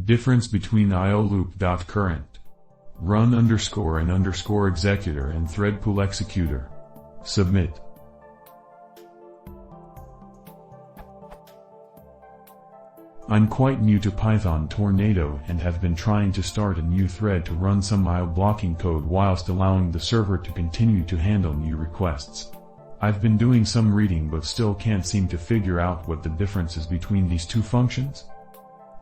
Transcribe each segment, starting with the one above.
Difference between IOLoop.current, run_and_executor and ThreadPoolExecutor. Submit. I'm quite new to Python Tornado and have been trying to start a new thread to run some IO blocking code whilst allowing the server to continue to handle new requests. I've been doing some reading but still can't seem to figure out what the difference is between these two functions.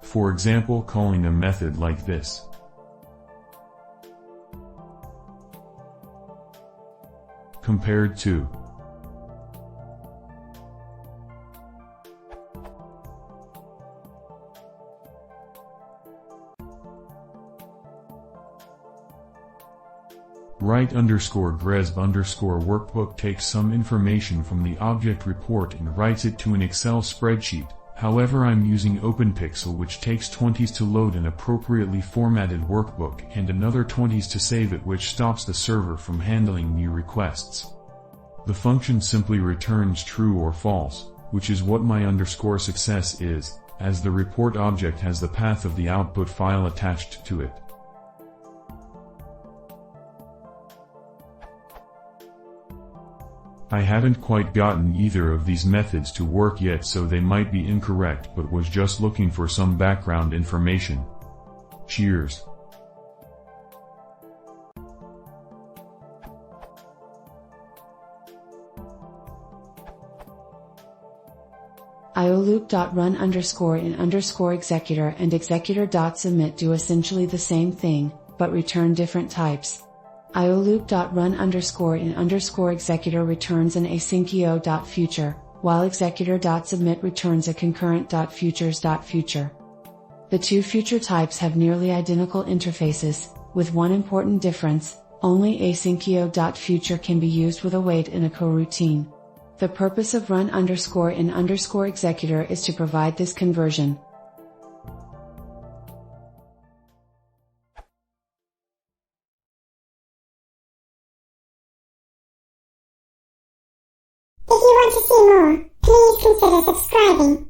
For example, calling a method like this. Compared to write_grezb_workbook takes some information from the object report and writes it to an Excel spreadsheet. However, I'm using OpenPixel, which takes 20s to load an appropriately formatted workbook and another 20s to save it, which stops the server from handling new requests. The function simply returns true or false, which is what my _success is, as the report object has the path of the output file attached to it. I haven't quite gotten either of these methods to work yet, so they might be incorrect, but was just looking for some background information. Cheers. IOLoop.run_in_executor and executor.submit do essentially the same thing, but return different types. IOLoop.run_in_executor returns an async IO.future, while executor.submit returns a concurrent.futures.future. The two future types have nearly identical interfaces, with one important difference: only async IO.future can be used with await in a coroutine. The purpose of run_in_executor is to provide this conversion. If you want to see more, please consider subscribing.